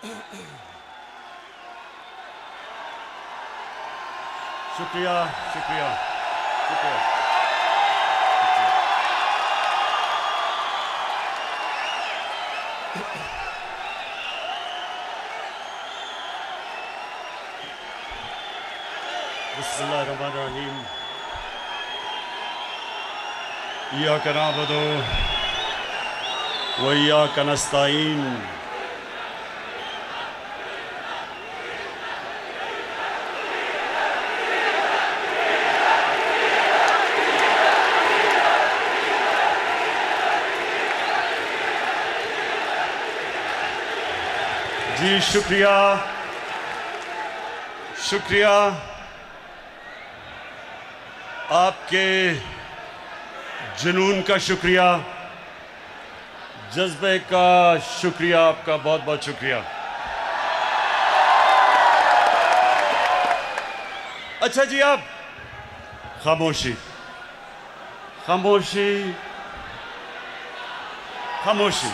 शुक्रिया शुक्रिया शुक्रिया। बिस्मिल्लाहिर्रहमानिर्रहीम। इय्याका नअबुदु व इय्याका नस्तईन। जी शुक्रिया शुक्रिया, आपके जुनून का शुक्रिया, जज्बे का शुक्रिया, आपका बहुत बहुत शुक्रिया। अच्छा जी, आप खामोशी खामोशी खामोशी।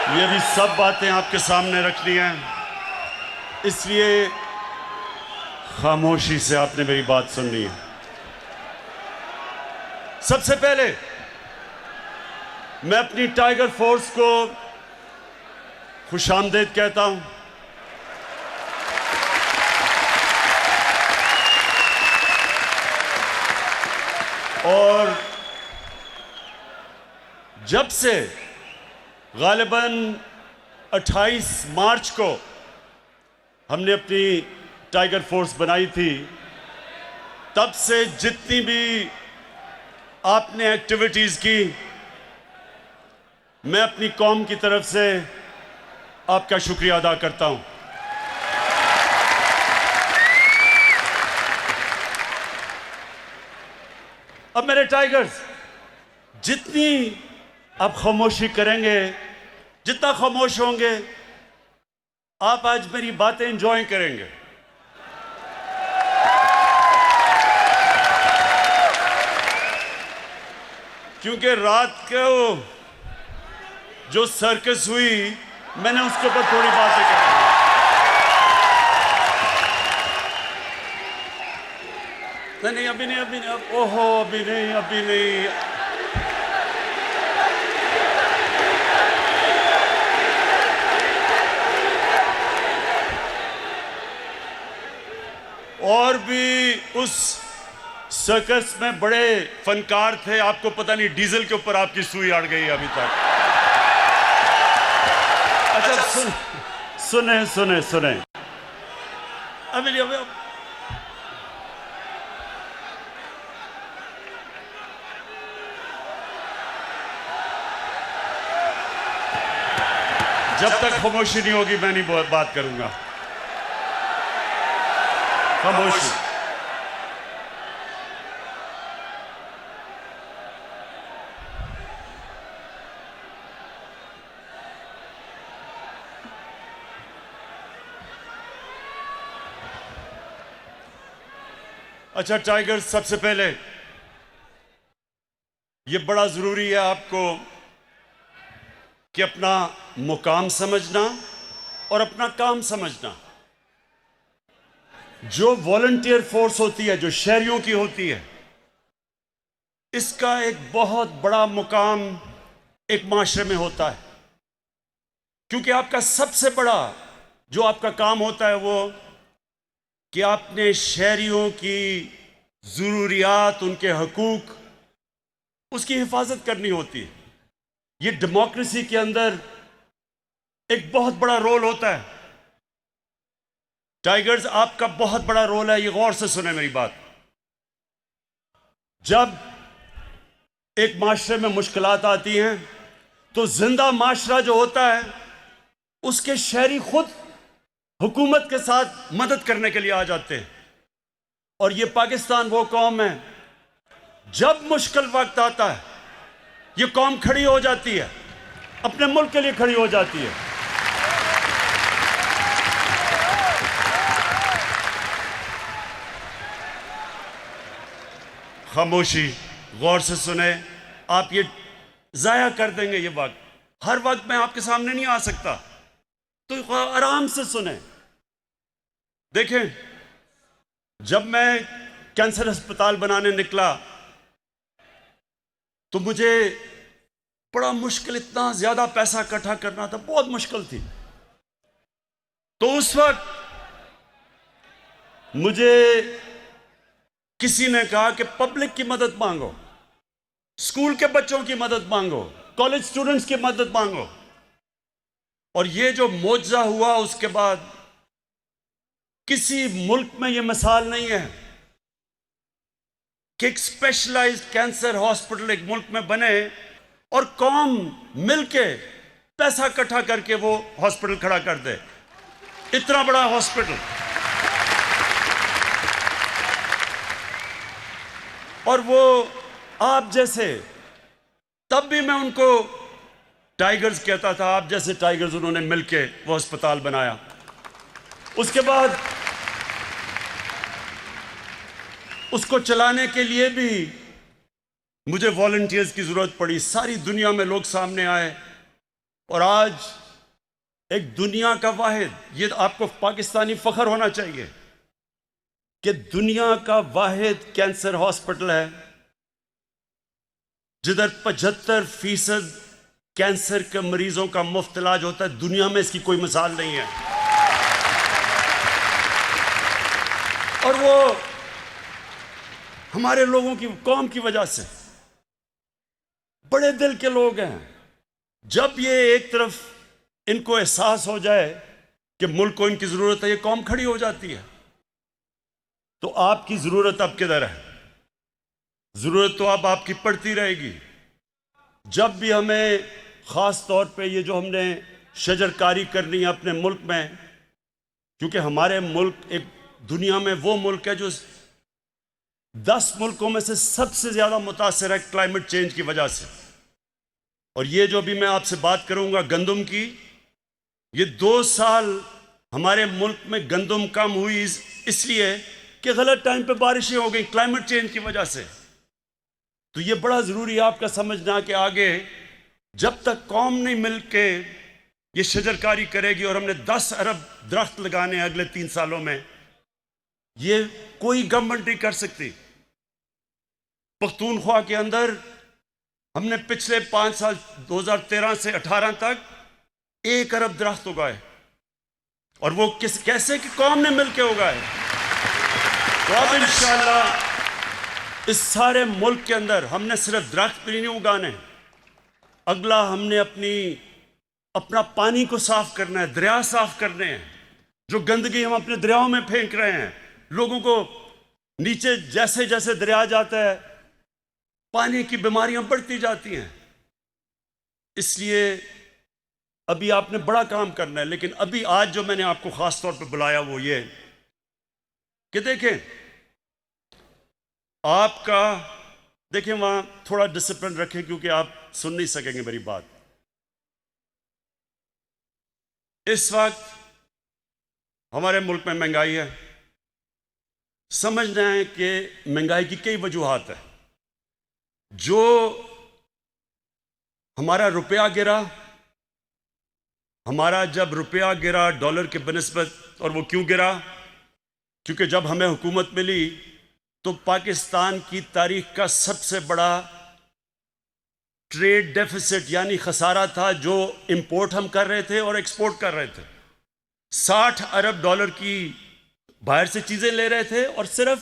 ये भी सब बातें आपके सामने रखनी हैं, इसलिए खामोशी से आपने मेरी बात सुननी है। सबसे पहले मैं अपनी टाइगर फोर्स को खुशामदीद कहता हूं। और जब से गालिबन 28 मार्च को हमने अपनी टाइगर फोर्स बनाई थी, तब से जितनी भी आपने एक्टिविटीज़ की, मैं अपनी कौम की तरफ से आपका शुक्रिया अदा करता हूं। अब मेरे टाइगर्स, जितनी आप खामोशी करेंगे, जितना खामोश होंगे, आप आज मेरी बातें एंजॉय करेंगे। क्योंकि रात को जो सर्कस हुई, मैंने उसके ऊपर थोड़ी बातें करी। नहीं, अभी नहीं, ओहो, अभी नहीं। और भी उस सर्कस में बड़े फनकार थे, आपको पता नहीं डीजल के ऊपर आपकी सुई अड़ गई अभी तक। अच्छा सुने अभी जब तक खामोशी नहीं होगी, मैं नहीं बात करूंगा। खामोशी। अच्छा टाइगर, सबसे पहले ये बड़ा जरूरी है आपको कि अपना मुकाम समझना और अपना काम समझना। जो वॉलंटियर फोर्स होती है, जो शहरियों की होती है, इसका एक बहुत बड़ा मुकाम एक माशरे में होता है। क्योंकि आपका सबसे बड़ा जो आपका काम होता है वो कि आपने शहरियों की ज़रूरियात, उनके हकूक, उसकी हिफाजत करनी होती है। ये डेमोक्रेसी के अंदर एक बहुत बड़ा रोल होता है। टाइगर्स, आपका बहुत बड़ा रोल है, ये गौर से सुने मेरी बात। जब एक माशरे में मुश्किलात आती हैं, तो जिंदा माशरा जो होता है, उसके शहरी खुद हुकूमत के साथ मदद करने के लिए आ जाते हैं। और ये पाकिस्तान वो कौम है, जब मुश्किल वक्त आता है, ये कौम खड़ी हो जाती है, अपने मुल्क के लिए खड़ी हो जाती है। खामोशी, गौर से सुने। आप ये ज़ाया कर देंगे ये वक्त, हर वक्त मैं आपके सामने नहीं आ सकता, तो आराम से सुने। देखें, जब मैं कैंसर अस्पताल बनाने निकला तो मुझे बड़ा मुश्किल, इतना ज्यादा पैसा इकट्ठा करना था, बहुत मुश्किल थी। तो उस वक्त मुझे किसी ने कहा कि पब्लिक की मदद मांगो, स्कूल के बच्चों की मदद मांगो, कॉलेज स्टूडेंट्स की मदद मांगो। और ये जो मोजा हुआ उसके बाद किसी मुल्क में ये मिसाल नहीं है कि एक स्पेशलाइज्ड कैंसर हॉस्पिटल एक मुल्क में बने और कौम मिलके पैसा इकट्ठा करके वो हॉस्पिटल खड़ा कर दे। इतना बड़ा हॉस्पिटल, और वो आप जैसे, तब भी मैं उनको टाइगर्स कहता था, आप जैसे टाइगर्स उन्होंने मिलके वो अस्पताल बनाया। उसके बाद उसको चलाने के लिए भी मुझे वॉलंटियर्स की जरूरत पड़ी। सारी दुनिया में लोग सामने आए और आज एक दुनिया का वाहिद, ये आपको पाकिस्तानी फख्र होना चाहिए कि दुनिया का वाहिद कैंसर हॉस्पिटल है जिधर 75% कैंसर के मरीजों का मुफ्त इलाज होता है। दुनिया में इसकी कोई मिसाल नहीं है। और वो हमारे लोगों की, कौम की वजह से, बड़े दिल के लोग हैं। जब ये एक तरफ इनको एहसास हो जाए कि मुल्क को इनकी जरूरत है, ये कौम खड़ी हो जाती है। तो आपकी जरूरत अब किधर है? जरूरत तो अब आपकी पड़ती रहेगी। जब भी हमें खास तौर पे ये जो हमने शजरकारी करनी है अपने मुल्क में, क्योंकि हमारे मुल्क एक दुनिया में वो मुल्क है जो 10 मुल्कों में से सबसे ज्यादा मुतासर है क्लाइमेट चेंज की वजह से। और ये जो भी मैं आपसे बात करूंगा गंदम की, ये 2 साल हमारे मुल्क में गंदम कम हुई इसलिए कि गलत टाइम पे बारिशें हो गई क्लाइमेट चेंज की वजह से। तो ये बड़ा जरूरी है आपका समझना कि आगे जब तक कौम नहीं मिल के ये शजरकारी करेगी, और हमने 10 अरब दरख्त लगाने हैं अगले 3 सालों में, ये कोई गवर्नमेंट नहीं कर सकती। पख्तूनख्वा के अंदर हमने पिछले 5 साल 2013 से 18 तक 1 अरब दरख्त उगाए, और वो कैसे कि कौम ने मिलकर उगाए। तो अब इंशाअल्लाह इस सारे मुल्क के अंदर हमने सिर्फ दरख्त भी नहीं उगाने, अगला हमने अपना पानी को साफ करना है, दरिया साफ करने हैं। जो गंदगी हम अपने दरियाओं में फेंक रहे हैं, लोगों को नीचे जैसे जैसे दरिया जाता है पानी की बीमारियां बढ़ती जाती हैं। इसलिए अभी आपने बड़ा काम करना है। लेकिन अभी आज जो मैंने आपको खास तौर पे बुलाया वो ये कि देखें, आपका देखें वहां थोड़ा डिसिप्लिन रखें, क्योंकि आप सुन नहीं सकेंगे मेरी बात। इस वक्त हमारे मुल्क में महंगाई है। समझना है कि महंगाई की कई वजूहात है। जो हमारा रुपया गिरा, हमारा जब रुपया गिरा डॉलर के बनिस्बत, और वो क्यों गिरा? क्योंकि जब हमें हुकूमत मिली तो पाकिस्तान की तारीख का सबसे बड़ा ट्रेड डेफिसिट यानी खसारा था, जो इंपोर्ट हम कर रहे थे और एक्सपोर्ट कर रहे थे। 60 अरब डॉलर की बाहर से चीजें ले रहे थे और सिर्फ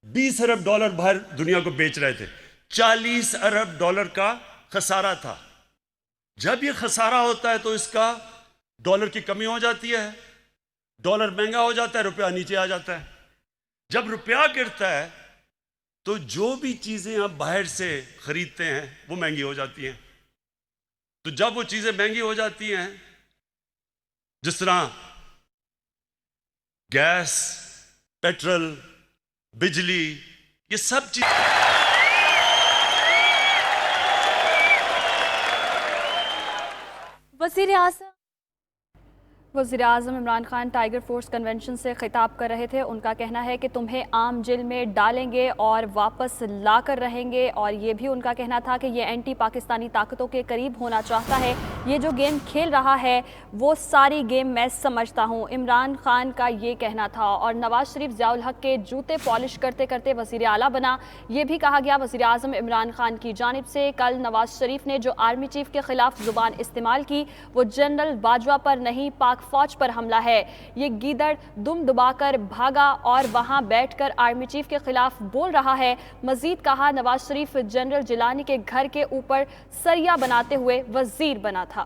20 अरब डॉलर बाहर दुनिया को बेच रहे थे। 40 अरब डॉलर का खसारा था। जब ये खसारा होता है तो इसका डॉलर की कमी हो जाती है, डॉलर महंगा हो जाता है, रुपया नीचे आ जाता है। जब रुपया गिरता है तो जो भी चीजें आप बाहर से खरीदते हैं वो महंगी हो जाती हैं। तो जब वो चीजें महंगी हो जाती हैं, जिस तरह गैस, पेट्रोल, बिजली, ये सब चीज, वज़ीर आज़म वज़ीर-ए-आज़म Imran Khan tiger force convention से खिताब कर रहे थे। उनका कहना है कि तुम्हें आम जेल में डालेंगे और वापस ला कर रहेंगे, और ये भी उनका कहना था कि ये एंटी पाकिस्तानी ताकतों के करीब होना चाहता है। ये जो गेम खेल रहा है वो सारी गेम मैं समझता हूँ, इमरान खान का ये कहना था। और नवाज शरीफ ज़ियाउल हक के जूते पॉलिश करते करते वज़ीर आला बना, ये भी कहा गया वज़ीर-ए-आज़म इमरान खान की जानिब से। कल नवाज शरीफ ने जो आर्मी चीफ के खिलाफ जुबान इस्तेमाल की वो जनरल बाजवा पर नहीं, पाक फौज पर हमला है। ये गीदड़ दुम दबाकर भागा और वहां बैठकर आर्मी चीफ के खिलाफ बोल रहा है। मजीद कहा, नवाज शरीफ जनरल जिलानी के घर के ऊपर सरिया बनाते हुए वजीर बना था।